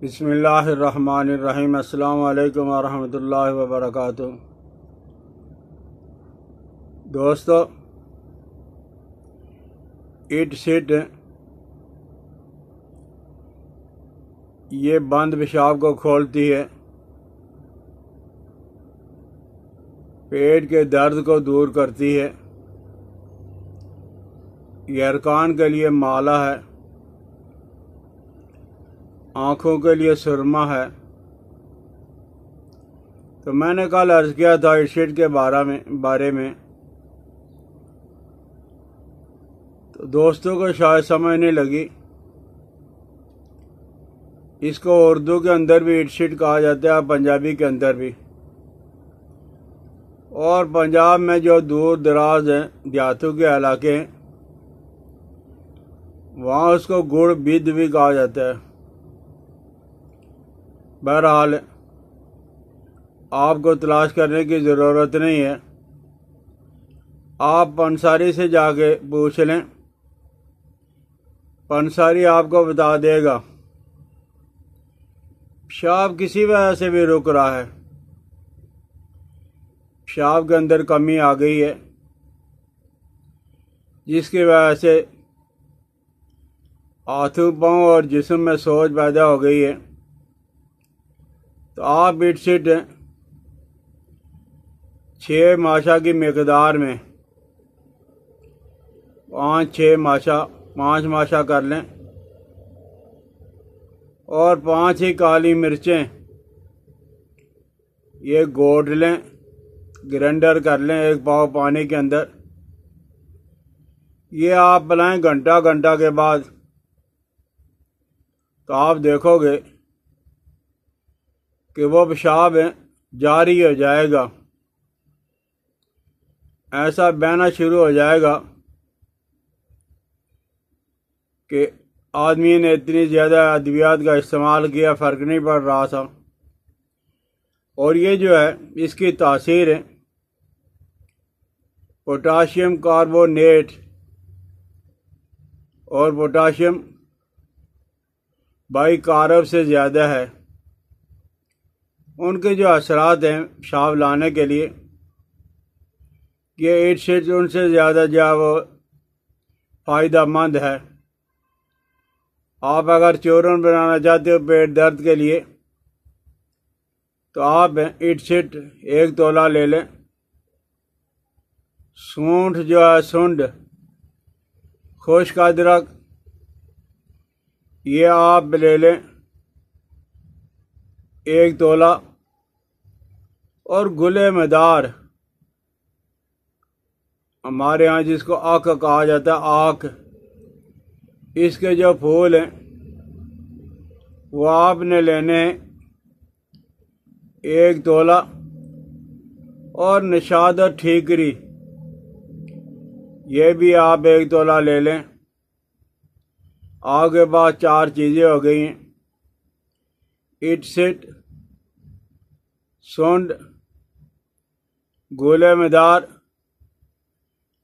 बिस्मिल्लाहिर्रहमानिर्रहीम। अस्सलामु अलैकुम वरहमतुल्लाहि वबरकातुहू। दोस्तों, ईट सीट ये बंद पेशाब को खोलती है, पेट के दर्द को दूर करती है, ये अरकान के लिए माला है, आँखों के लिए सुरमा है। तो मैंने कल अर्ज़ किया था ईट सीट के बारे में तो दोस्तों को शायद समझ नहीं लगी। इसको उर्दू के अंदर भी ईट सीट कहा जाता है, पंजाबी के अंदर भी। और पंजाब में जो दूर दराज हैं, देहातों के इलाके हैं, वहाँ उसको गुड़ बिद भी कहा जाता है। बहरहाल आपको तलाश करने की ज़रूरत नहीं है, आप पंसारी से जाके पूछ लें, पंसारी आपको बता देगा। पेशाब किसी वजह से भी रुक रहा है, पेशाब के अंदर कमी आ गई है, जिसकी वजह से हाथों पाँव और जिस्म में सोज पैदा हो गई है। तो आप ईट सीट 6 माशा की मकदार में 5 माशा कर लें और 5 ही काली मिर्चें ये घोट लें, ग्राइंडर कर लें 1 पाव पानी के अंदर। ये आप पिलाएं घंटा के बाद, तो आप देखोगे कि वो पेशाब जारी हो जाएगा, ऐसा बहना शुरू हो जाएगा कि आदमी ने इतनी ज़्यादा अद्वियात का इस्तेमाल किया, फ़र्क नहीं पड़ रहा था। और ये जो है इसकी तासीर है पोटाशियम कार्बोनेट और पोटाशियम बाइकार्ब से ज़्यादा है। उनके जो असरात हैं पेशाब लाने के लिए, ये ईट सीट उनसे ज़्यादा जो है वो फ़ायदेमंद है। आप अगर चूरन बनाना चाहते हो पेट दर्द के लिए, तो आप ईट सीट 1 तोला ले लें। सूंठ जो है, सुंड, खुश्क अदरक, ये आप ले लें 1 तोला। और गुले मदार, हमारे यहाँ जिसको आक कहा जाता है, आक, इसके जो फूल हैं वो आपने लेने 1 तोला। और निशाद और ठीकरी, ये भी आप 1 तोला ले लें। आगे बाद 4 चीज़ें हो गई हैं, ईट सीट, सुंड, गोले मदार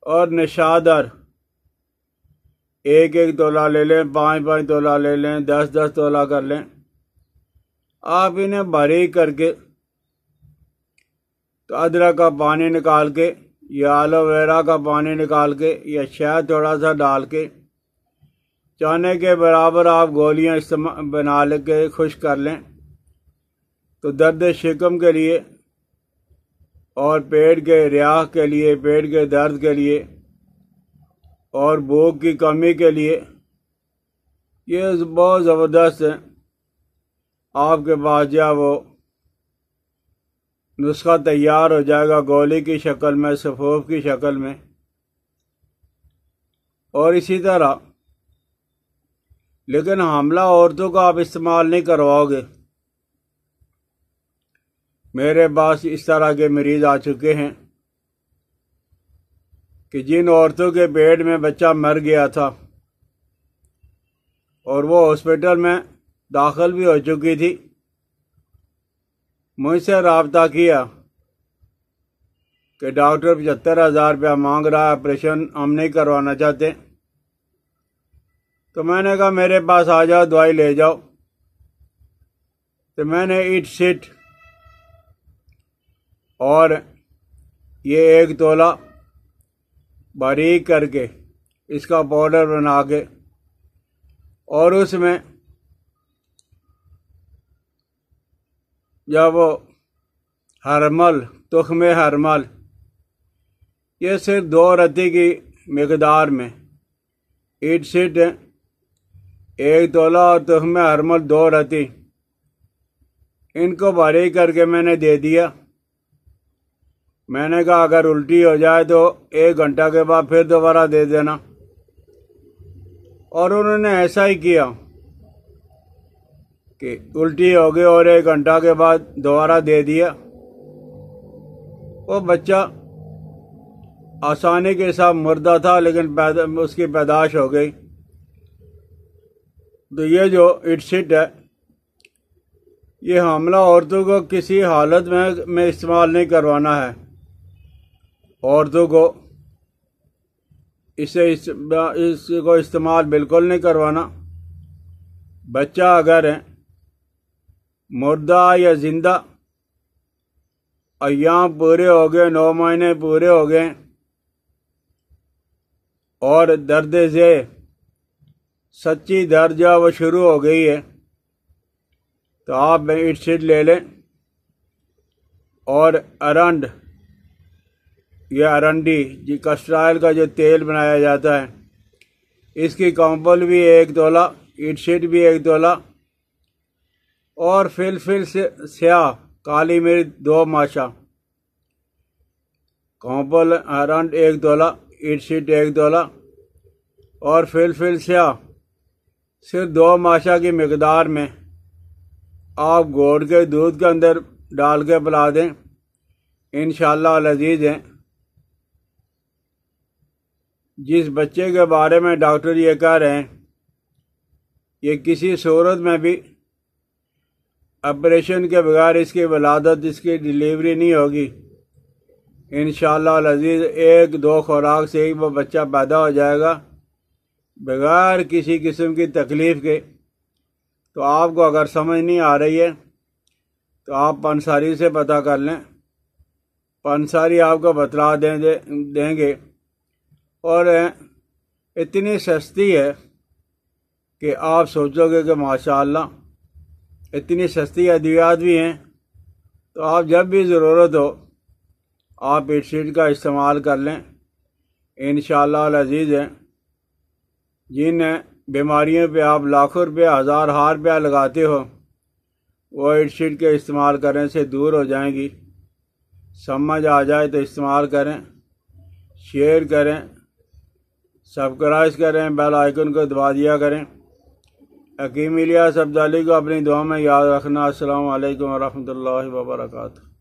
और निशादर। 1 तोला ले लें, 5 तोला ले लें, 10 तोला कर लें। आप इन्हें बारीक करके, तो अदरक का पानी निकाल के या एलोवेरा का पानी निकाल के या शहद थोड़ा सा डाल के चाने के बराबर आप गोलियां बना लेके खुश कर लें। तो दर्द शिकम के लिए और पेट के रियाह के लिए, पेट के दर्द के लिए और भूख की कमी के लिए ये बहुत ज़बरदस्त है। आपके पास जो वो नुस्खा तैयार हो जाएगा, गोली की शक्ल में, सफ़ूफ की शक्ल में। और इसी तरह, लेकिन हमला औरतों का आप इस्तेमाल नहीं करवाओगे। मेरे पास इस तरह के मरीज़ आ चुके हैं कि जिन औरतों के पेट में बच्चा मर गया था और वो हॉस्पिटल में दाखिल भी हो चुकी थी, मुझसे रब्ता किया कि डॉक्टर 75,000 रुपया मांग रहा है, ऑपरेशन हम नहीं करवाना चाहते। तो मैंने कहा मेरे पास आ जाओ, दवाई ले जाओ। तो मैंने ईट सीट और ये 1 तोला बारीक करके इसका पाउडर बना के और उसमें जब वो हरमल तुख्मे हरमल ये सिर्फ 2 रत्ती की मकदार में ईट सीट 1 तोला और तुख्मे हरमल 2 रत्ती इनको बारीक करके मैंने दे दिया। मैंने कहा अगर उल्टी हो जाए तो 1 घंटा के बाद फिर दोबारा दे देना, और उन्होंने ऐसा ही किया कि उल्टी हो गई और 1 घंटा के बाद दोबारा दे दिया। वो बच्चा आसानी के साथ मुर्दा था, लेकिन उसकी पैदाश हो गई। तो ये जो ईट सीट है ये हमला औरतों को किसी हालत में इस्तेमाल नहीं करवाना है। औरतों को इसको इस्तेमाल बिल्कुल नहीं करवाना। बच्चा अगर है मुर्दा या जिंदा, अय्याम पूरे हो गए, 9 महीने पूरे हो गए और दर्द से सच्ची दर्द जो वो शुरू हो गई है, तो आप ईट सीट ले लें और अरंड या अरंडी जी कस्टर ऑयल का जो तेल बनाया जाता है इसकी कॉम्पल भी 1 तोला, ईट सीट भी 1 तोला और फिल से स्याह काली मिर्च 2 माशा, कॉम्पल अरंड 1 तोला, ईट सीट 1 तोला और फिल स्याह सिर्फ 2 माशा की मकदार में आप घोट के दूध के अंदर डाल के पिला दें। इंशाअल्लाह लजीज हैं। जिस बच्चे के बारे में डॉक्टर ये कह रहे हैं ये किसी सूरत में भी ऑपरेशन के बगैर इसकी वलादत, इसकी डिलीवरी नहीं होगी। इंशाअल्लाह लजीज 1-2 खुराक से ही वो बच्चा पैदा हो जाएगा बगैर किसी किस्म की तकलीफ़ के। तो आपको अगर समझ नहीं आ रही है तो आप पंसारी से पता कर लें, पंसारी आपको बतला देंगे। और इतनी सस्ती है कि आप सोचोगे कि माशाअल्लाह इतनी सस्ती अद्वियात भी हैं। तो आप जब भी ज़रूरत हो आप ईट सीट का इस्तेमाल कर लें। इंशाअल्लाह अज़ीज़ हैं। जिन बीमारियों पे आप लाखों रुपया, हज़ार रुपया लगाते हो वो ईट सीट के इस्तेमाल करने से दूर हो जाएंगी। समझ आ जाए तो इस्तेमाल करें, शेयर करें, सब्सक्राइब करें, बेल आइकन को दबा दिया करें। हकीम इलियास अब्दाली को अपनी दुआ में याद रखना। अस्सलामु अलैकुम व रहमतुल्लाहि व बरकातुहू।